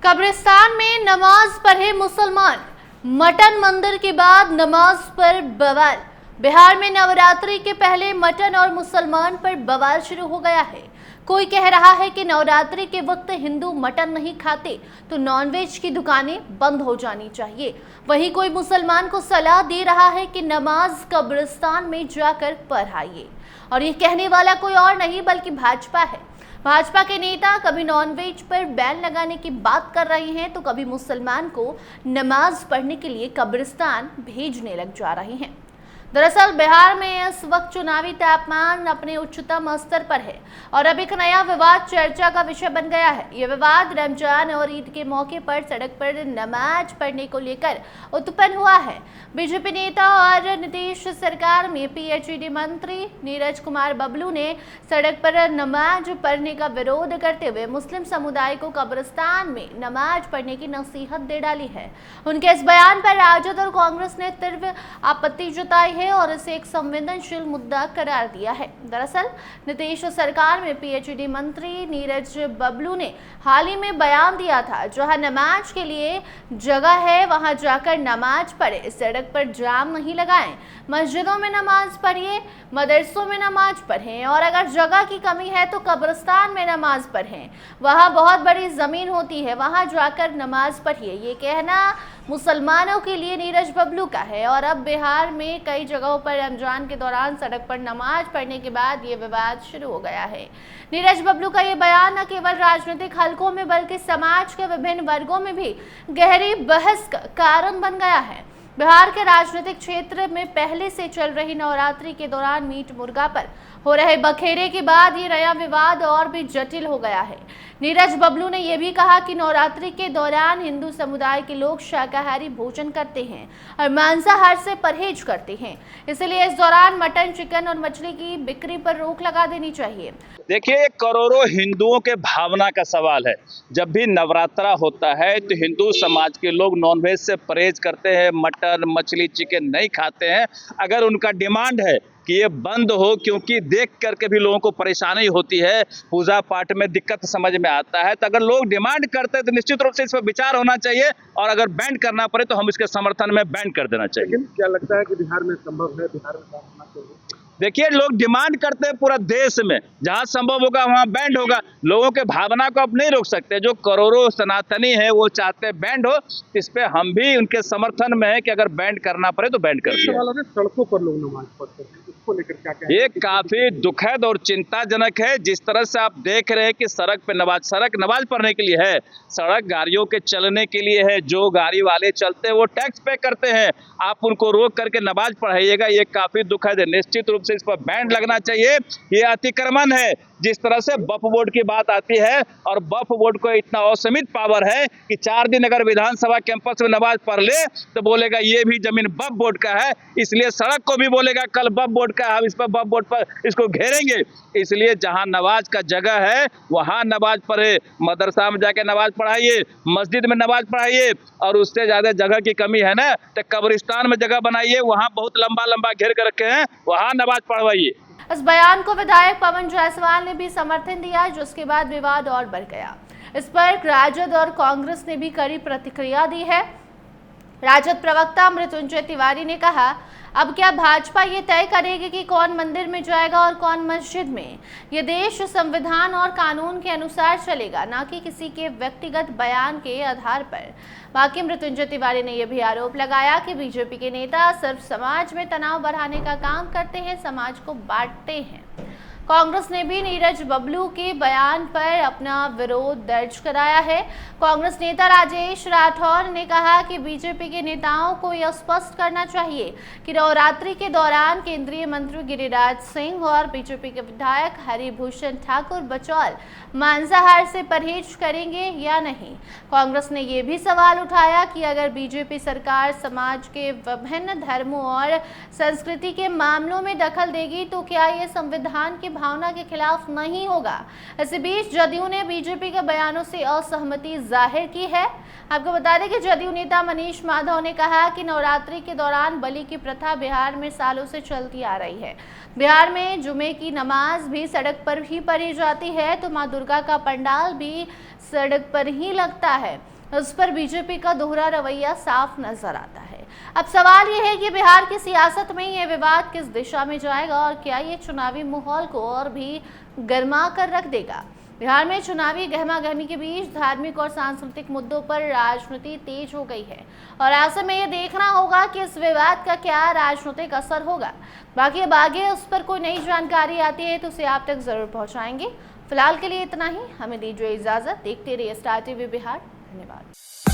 कब्रिस्तान में नमाज पढ़े मुसलमान, मटन मंदिर के बाद नमाज पर बवाल। बिहार में नवरात्रि के पहले मटन और मुसलमान पर बवाल शुरू हो गया है। कोई कह रहा है कि नवरात्रि के वक्त हिंदू मटन नहीं खाते तो नॉनवेज की दुकानें बंद हो जानी चाहिए। वहीं कोई मुसलमान को सलाह दे रहा है कि नमाज कब्रिस्तान में जाकर पढ़ाइए। और ये कहने वाला कोई और नहीं बल्कि भाजपा है। भाजपा के नेता कभी नॉनवेज पर बैन लगाने की बात कर रहे हैं तो कभी मुसलमान को नमाज पढ़ने के लिए कब्रिस्तान भेजने लग जा रहे हैं। दरअसल बिहार में इस वक्त चुनावी तापमान अपने उच्चतम स्तर पर है और अब एक नया विवाद चर्चा का विषय बन गया है। यह विवाद रमजान और ईद के मौके पर सड़क पर नमाज पढ़ने को लेकर उत्पन्न हुआ है। बीजेपी नेता और नीतीश सरकार में पीएचईडी मंत्री नीरज कुमार बबलू ने सड़क पर नमाज पढ़ने का विरोध करते हुए मुस्लिम समुदाय को कब्रिस्तान में नमाज पढ़ने की नसीहत दे डाली है। उनके इस बयान पर राजद और कांग्रेस ने तीव्र आपत्ति जताई है और इसे एक संवेदनशील मुद्दा करार दिया है। दरअसल नीतीश सरकार में पीएचईडी मंत्री नीरज बबलू ने हाल ही में बयान दिया था, जहां नमाज के लिए जगह है वहां जाकर नमाज पढ़े, सड़क पर जाम नहीं लगाएं, मस्जिदों में नमाज पढ़िए, मदरसों में नमाज पढ़ें और अगर जगह की कमी है तो कब्रिस्तान में नमाज पढ़ें। वहां बहुत बड़ी जमीन होती है, वहां जाकर नमाज पढ़िए। ये कहना मुसलमानों के लिए नीरज बबलू का है। और अब बिहार में कई जगहों पर रमजान के दौरान सड़क पर नमाज पढ़ने के बाद ये विवाद शुरू हो गया है। नीरज बबलू का ये बयान न केवल राजनीतिक हलकों में बल्कि समाज के विभिन्न वर्गों में भी गहरी बहस का कारण बन गया है। बिहार के राजनीतिक क्षेत्र में पहले से चल रही नवरात्रि के दौरान मीट मुर्गा पर हो रहे बखेरे के बाद ये नया विवाद और भी जटिल हो गया है। नीरज बबलू ने यह भी कहा कि नवरात्रि के दौरान हिंदू समुदाय के लोग शाकाहारी भोजन करते हैं और मांसाहार से परहेज करते हैं, इसलिए इस दौरान मटन, चिकन और मछली की बिक्री पर रोक लगा देनी चाहिए। देखिए, करोड़ों हिंदुओं के भावना का सवाल है। जब भी नवरात्रा होता है तो हिंदू समाज के लोग नॉनवेज से परहेज करते हैं, मटन, मछली, चिकन नहीं खाते हैं। अगर उनका डिमांड है कि ये बंद हो, क्योंकि देख करके भी लोगों को परेशानी होती है, पूजा पाठ में दिक्कत समझ में आता है, तो अगर लोग डिमांड करते हैं तो निश्चित रूप से इस पर विचार होना चाहिए और अगर बैन करना पड़े तो हम इसके समर्थन में बैन कर देना चाहिए। लेकिन क्या लगता है कि बिहार में संभव है, बिहार में होना चाहिए? देखिए, लोग डिमांड करते हैं पूरा देश में, जहां संभव होगा वहां बैंड होगा। लोगों के भावना को आप नहीं रोक सकते। जो करोड़ों सनातनी है वो चाहते हैं बैंड हो। इस पे हम भी उनके समर्थन में है कि अगर बैंड करना पड़े तो बैंड कर दिया। सड़कों पर लोग नमाज पढ़ते हैं, इसको लेकर क्या कहें? ये काफी दुखद और चिंताजनक है। जिस तरह से आप देख रहे हैं कि सड़क नमाज पढ़ने के लिए है, सड़क गाड़ियों के चलने के लिए है। जो गाड़ी वाले चलते हैं वो टैक्स पे करते हैं, आप उनको रोक करके नमाज पढ़ाइएगा, ये काफी दुखद है। निश्चित रूप से इस पर बैन लगना चाहिए। ये अतिक्रमण है। जिस तरह से वक्फ बोर्ड की बात आती है और वक्फ बोर्ड को इतना असीमित पावर है कि 4 दिन अगर विधानसभा कैंपस में नमाज पढ़ ले तो बोलेगा ये भी जमीन वक्फ बोर्ड का है, इसलिए सड़क को भी बोलेगा कल वक्फ बोर्ड का है, हम इस पर वक्फ बोर्ड पर इसको घेरेंगे। इसलिए जहां नमाज का जगह है वहां नमाज पढ़े, मदरसा में जाके नमाज पढ़ाइए, मस्जिद में नमाज पढ़ाइए और उससे ज्यादा जगह की कमी है ना तो कब्रिस्तान में जगह बनाइए, वहां बहुत लंबा लंबा घेर कर रखे हैं, वहां नमाज पढ़वाइए। इस बयान को विधायक पवन जायसवाल ने भी समर्थन दिया, जिसके बाद विवाद और बढ़ गया। इस पर राजद और कांग्रेस ने भी कड़ी प्रतिक्रिया दी है। राजद प्रवक्ता मृत्युंजय तिवारी ने कहा, अब क्या भाजपा ये तय करेगी कि कौन मंदिर में जाएगा और कौन मस्जिद में? ये देश संविधान और कानून के अनुसार चलेगा, ना कि किसी के व्यक्तिगत बयान के आधार पर। बाकी मृत्युंजय तिवारी ने यह भी आरोप लगाया कि बीजेपी के नेता सिर्फ समाज में तनाव बढ़ाने का काम करते हैं, समाज को बांटते हैं। कांग्रेस ने भी नीरज बबलू के बयान पर अपना विरोध दर्ज कराया है। कांग्रेस नेता राजेश राठौर ने कहा कि बीजेपी के नेताओं को यह स्पष्ट करना चाहिए कि नवरात्रि के दौरान केंद्रीय मंत्री गिरिराज सिंह और बीजेपी के विधायक हरिभूषण ठाकुर बचौल मांसाहार से परहेज करेंगे या नहीं। कांग्रेस ने यह भी सवाल उठाया कि अगर बीजेपी सरकार समाज के विभिन्न धर्मों और संस्कृति के मामलों में दखल देगी तो क्या ये संविधान की भावना के खिलाफ नहीं होगा। इसी बीच जदयू ने बीजेपी के बयानों से असहमति जाहिर की है। आपको बता दें कि जदयू नेता मनीष माधव ने कहा कि नवरात्रि के दौरान बलि की प्रथा बिहार में सालों से चलती आ रही है। बिहार में जुमे की नमाज भी सड़क पर ही पढ़ी जाती है तो मां दुर्गा का पंडाल भी सड़क पर ही लगता है। उस पर बीजेपी का दोहरा रवैया साफ नजर आता है। अब सवाल यह है कि बिहार की सियासत में यह विवाद किस दिशा में जाएगा और क्या ये चुनावी माहौल को और भी गर्मा कर रख देगा। बिहार में चुनावी गहमागहमी के बीच धार्मिक और सांस्कृतिक मुद्दों पर राजनीति तेज हो गई है और ऐसे में ये देखना होगा कि इस विवाद का क्या राजनीतिक असर होगा। बाकी अब आगे उस पर कोई नई जानकारी आती है तो उसे आप तक जरूर पहुंचाएंगे। फिलहाल के लिए इतना ही, हमें दीजिए इजाजत। देखते रहिए स्टार टीवी बिहार। धन्यवाद।